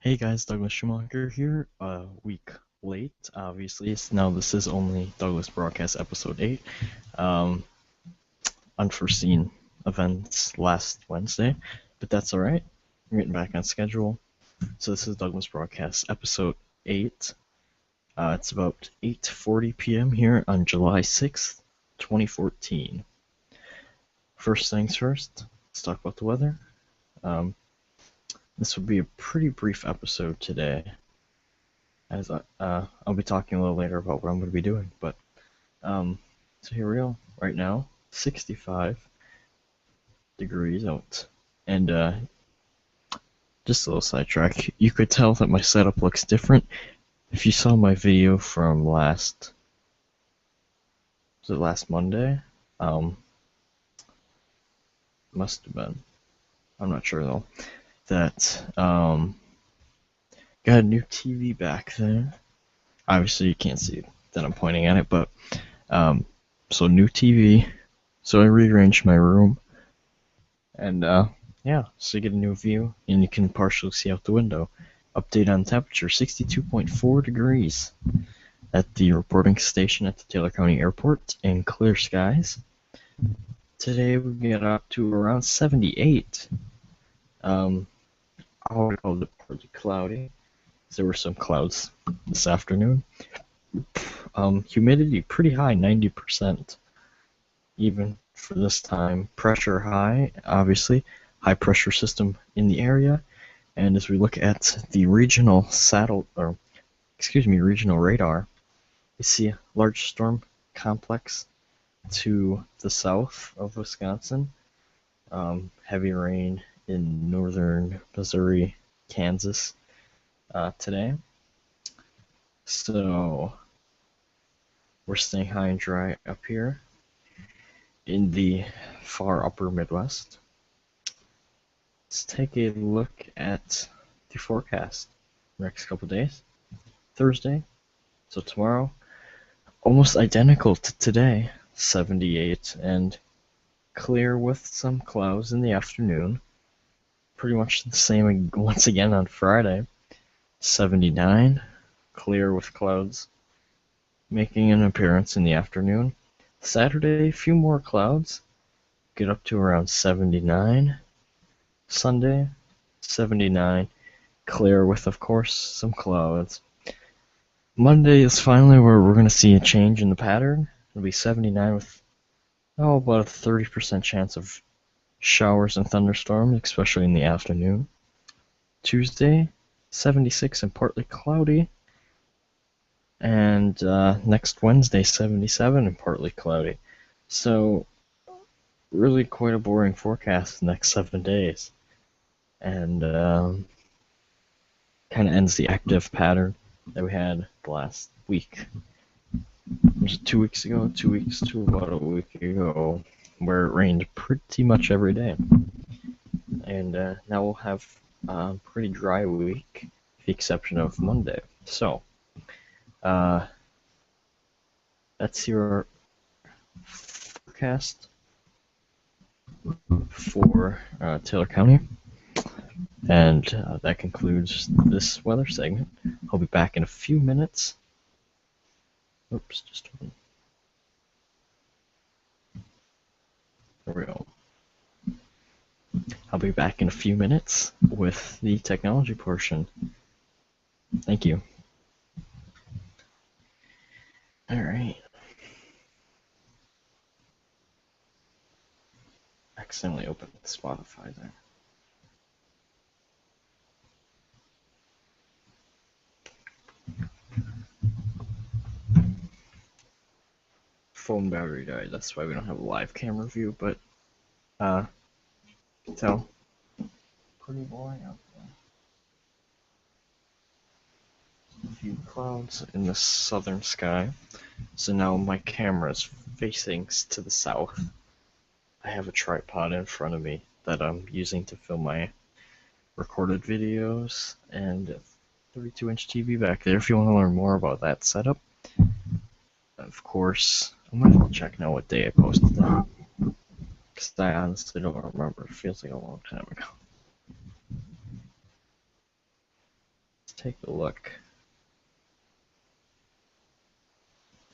Hey guys, Douglas Schumacher here. A week late, obviously. Now this is only Douglas Broadcast Episode 8. Um, Unforeseen events last Wednesday, but that's alright. I'm getting back on schedule. So this is Douglas Broadcast Episode 8. It's about 8:40 p.m. here on July 6th, 2014. First things first, let's talk about the weather. This will be a pretty brief episode today, as I'll be talking a little later about what I'm going to be doing. But so here we go. Right now, 65 degrees out, and just a little sidetrack. You could tell that my setup looks different if you saw my video from last Monday. Must have been. I'm not sure though. That got a new TV back there. Obviously, you can't see that I'm pointing at it, but so new TV. So I rearranged my room, and yeah, so you get a new view, and you can partially see out the window. Update on temperature: 62.4 degrees at the reporting station at the Taylor County Airport, and clear skies. Today we get up to around 78. I would call it partly cloudy. There were some clouds this afternoon. Humidity pretty high, 90%. Even for this time. Pressure high, obviously. High pressure system in the area. And as we look at the regional regional radar, we see a large storm complex to the south of Wisconsin. Heavy rain in northern Missouri, Kansas today. So we're staying high and dry up here in the far upper Midwest. Let's take a look at the forecast the next couple days. Thursday, so tomorrow, almost identical to today, 78, and clear with some clouds in the afternoon. Pretty much the same once again on Friday, 79, clear with clouds making an appearance in the afternoon. Saturday, a few more clouds, get up to around 79. Sunday, 79, clear with, of course, some clouds. Monday is finally where we're going to see a change in the pattern. It'll be 79 with, about a 30% chance of showers and thunderstorms, especially in the afternoon. Tuesday, 76 and partly cloudy. And next Wednesday, 77 and partly cloudy. So, really quite a boring forecast the next 7 days. And kind of ends the active pattern that we had the last week. Was it 2 weeks ago? 2 weeks to about a week ago, where it rained pretty much every day. And now we'll have a pretty dry week, with the exception of Monday. So, that's your forecast for Taylor County. And that concludes this weather segment. I'll be back in a few minutes. Oops, just one. There we go. I'll be back in a few minutes with the technology portion. Thank you. Alright. Accidentally opened Spotify there. Phone battery died, that's why we don't have a live camera view, but so pretty boring out there. A few clouds in the southern sky. So now my camera is facing to the south. I have a tripod in front of me that I'm using to film my recorded videos, and a 32-inch TV back there if you want to learn more about that setup. Of course, I'm going to have to check now what day I posted that, because I honestly don't remember. It feels like a long time ago. take a look.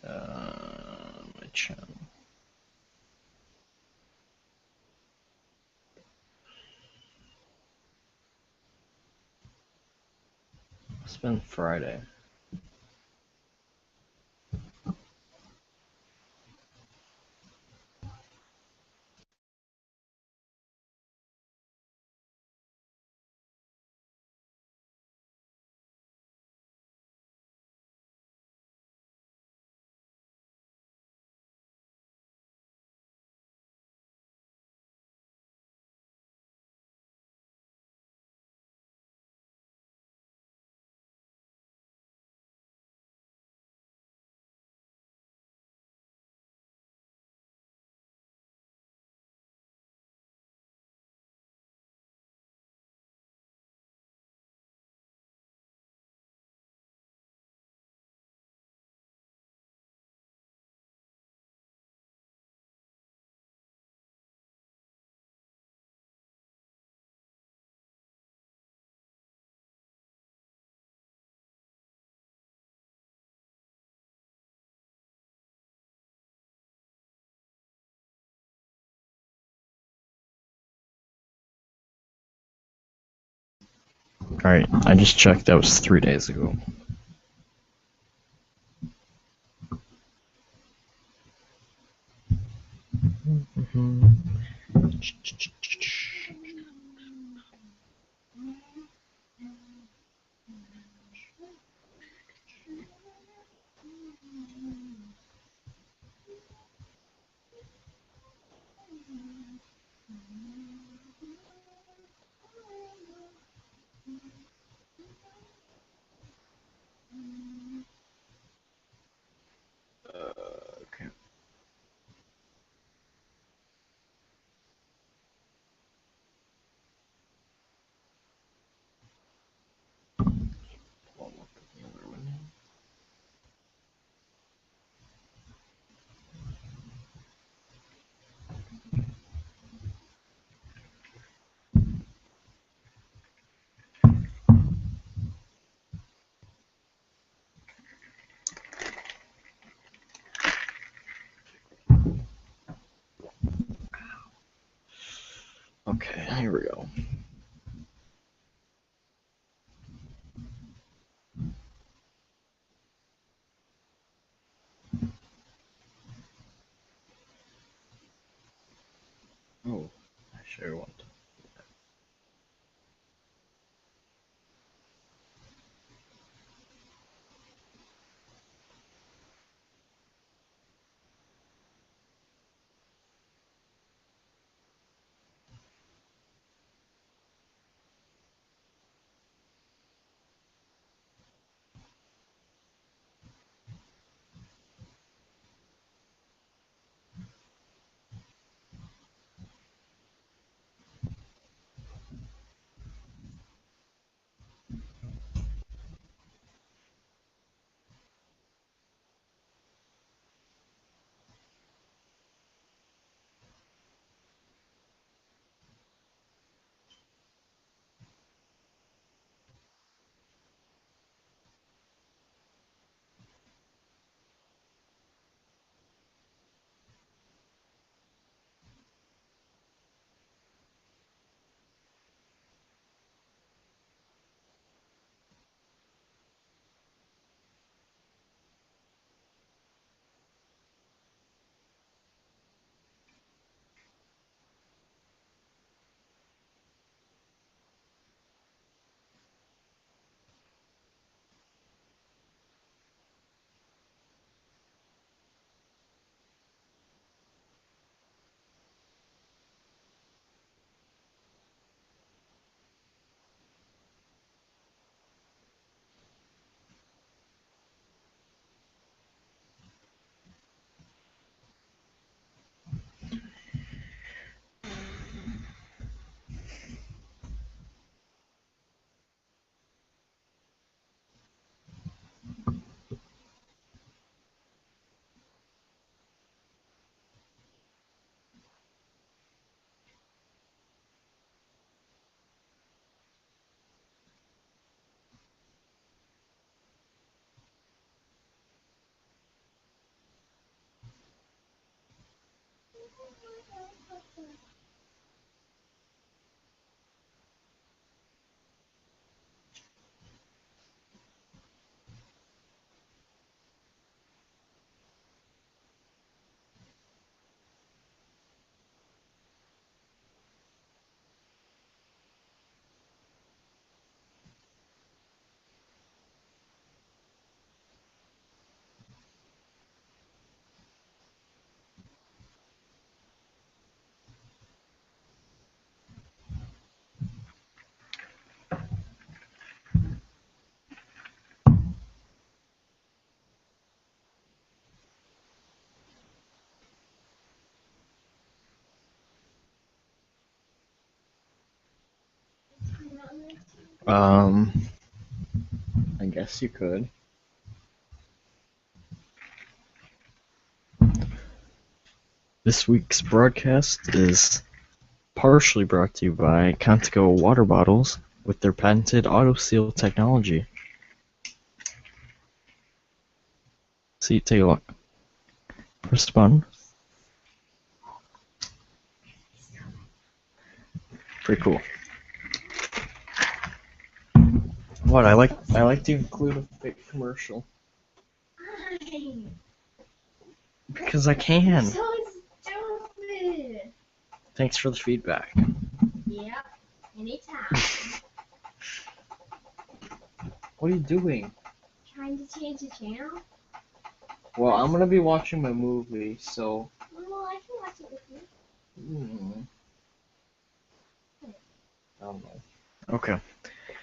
My channel. It's been Friday. Alright, I just checked, that was 3 days ago. Okay. Pull up the other one. Okay, here we go. Oh, I sure want to. Um, I guess you could. This week's broadcast is partially brought to you by Contigo water bottles with their patented auto seal technology. See, take a look. Press the button. Pretty cool. What I like to include a fake commercial because I can. So stupid. Thanks for the feedback. Yeah, anytime. What are you doing? Trying to change the channel? Well, I'm gonna be watching my movie, so. Well, I can watch it with you. I don't know. Okay.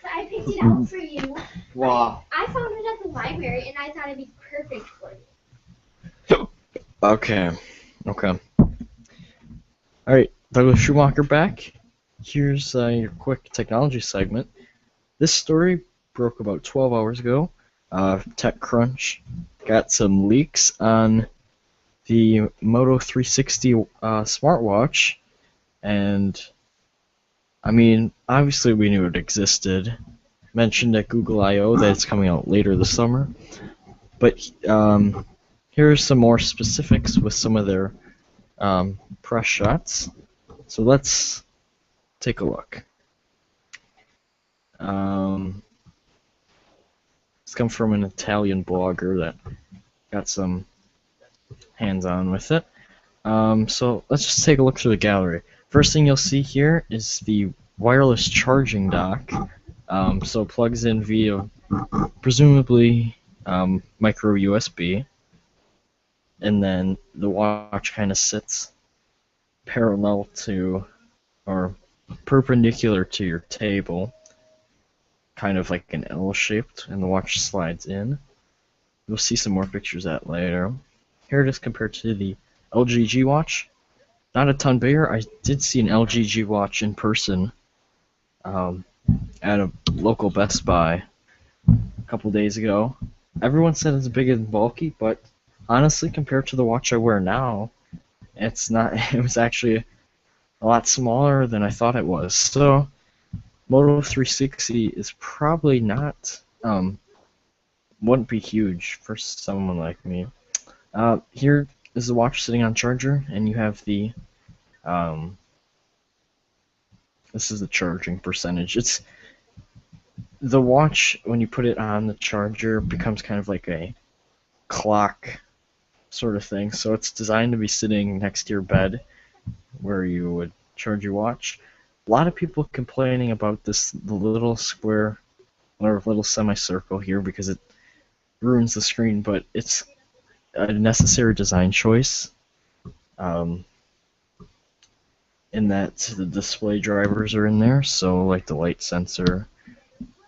So I picked it out for you. Wow. I found it at the library, and I thought it'd be perfect for you. Okay. Alright, Douglas Schumacher back. Here's your quick technology segment. This story broke about 12 hours ago. TechCrunch got some leaks on the Moto 360 smartwatch, and I mean, obviously we knew it existed. Mentioned at Google I/O that it's coming out later this summer, but here's some more specifics with some of their press shots. So let's take a look. It's come from an Italian blogger that got some hands-on with it. So let's just take a look through the gallery. First thing you'll see here is the wireless charging dock. So it plugs in via presumably micro USB, and then the watch kind of sits parallel to or perpendicular to your table, kind of like an L shaped, and the watch slides in. You'll see some more pictures of that later. Here it is compared to the LG G watch. Not a ton bigger. I did see an LG G watch in person at a local Best Buy a couple days ago. Everyone said it's big and bulky, but honestly, compared to the watch I wear now, it's not. It was actually a lot smaller than I thought it was. So, Moto 360 is probably not. Wouldn't be huge for someone like me. Here is the watch sitting on charger, and you have the. This is the charging percentage. It's the watch when you put it on the charger becomes kind of like a clock sort of thing. So it's designed to be sitting next to your bed where you would charge your watch. A lot of people complaining about the little square or little semicircle here because it ruins the screen, but it's a necessary design choice. In that the display drivers are in there, so like the light sensor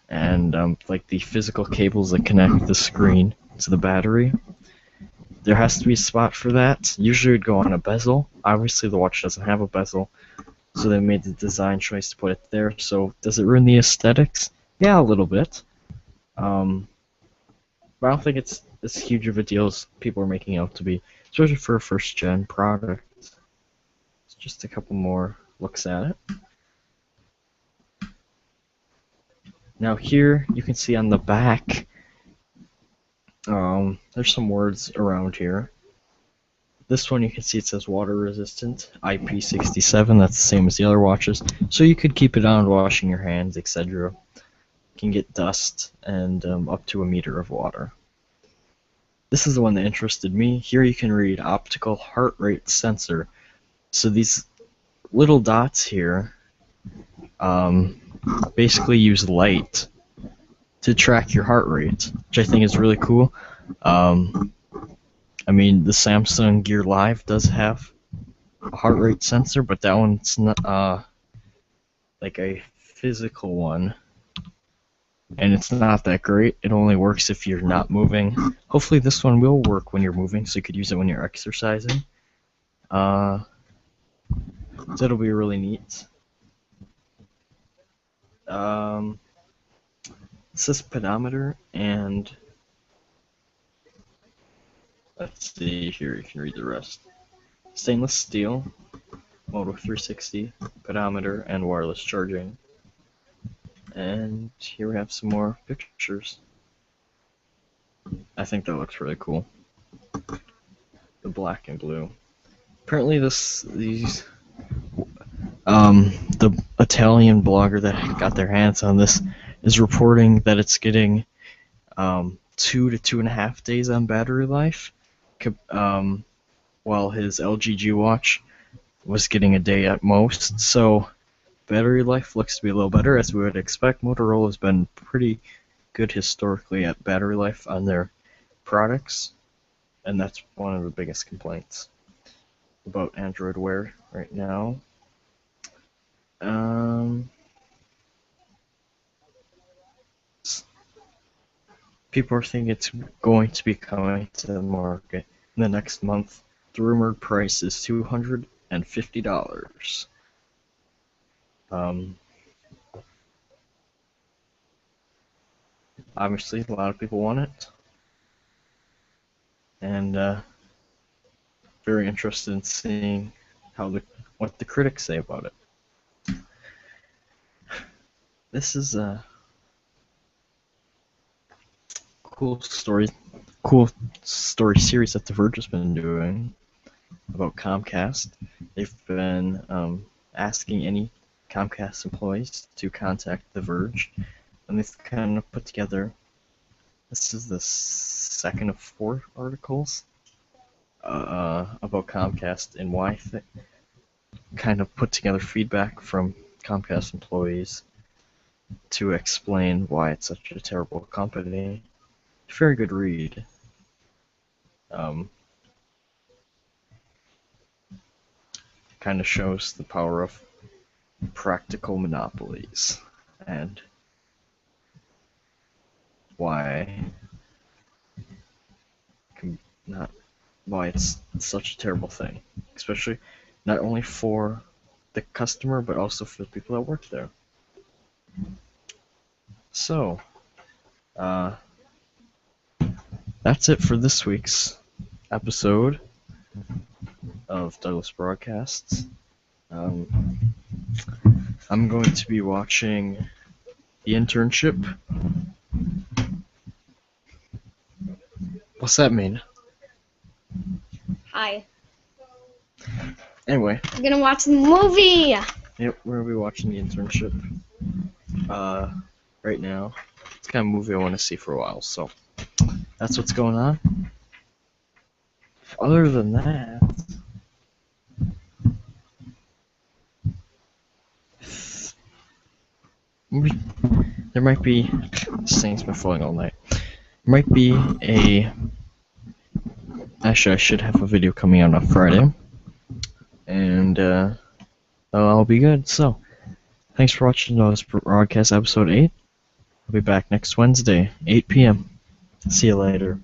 and like the physical cables that connect the screen to the battery. There has to be a spot for that. Usually it would go on a bezel. Obviously the watch doesn't have a bezel, so they made the design choice to put it there. So does it ruin the aesthetics? Yeah, a little bit. But I don't think it's as huge of a deal as people are making out to be, especially for a first-gen product. It's just a couple more looks at it. Now here you can see on the back, there's some words around here. This one you can see it says water resistant, IP67, that's the same as the other watches. So you could keep it on washing your hands, etc. Can get dust and up to a meter of water. This is the one that interested me. Here you can read optical heart rate sensor. So these little dots here basically use light to track your heart rate, which I think is really cool. I mean, the Samsung Gear Live does have a heart rate sensor, but that one's not like a physical one, and it's not that great. It only works if you're not moving. Hopefully this one will work when you're moving, so you could use it when you're exercising. So it'll be really neat. It says pedometer, and let's see here, you can read the rest. Stainless steel, Moto 360, pedometer, and wireless charging. And here we have some more pictures. I think that looks really cool. The black and blue. Apparently the Italian blogger that got their hands on this is reporting that it's getting 2 to 2.5 days on battery life, while his LG watch was getting a day at most. So battery life looks to be a little better, as we would expect. Motorola's been pretty good historically at battery life on their products, and that's one of the biggest complaints about Android Wear right now. People are thinking it's going to be coming to the market in the next month. The rumored price is $250. Obviously, a lot of people want it, and very interested in seeing what the critics say about it. This is a cool story series that The Verge has been doing about Comcast. They've been asking any Comcast employees to contact The Verge, and they've kind of put together, this is the second of 4 articles about Comcast and why kind of put together feedback from Comcast employees to explain why it's such a terrible company. Very good read. Kind of shows the power of practical monopolies and why it's such a terrible thing, especially not only for the customer but also for the people that work there. So, that's it for this week's episode of Douglas Broadcasts. I'm going to be watching The Internship. What's that mean? Hi. Anyway. I'm gonna watch the movie! Yep, we're gonna be watching The Internship right now. It's the kind of movie I want to see for a while, so that's what's going on. Other than that, there might be, this thing's been flowing all night. There might be actually I should have a video coming out on Friday, and I'll be good. So, thanks for watching this broadcast episode 8. I'll be back next Wednesday, 8 p.m. See you later.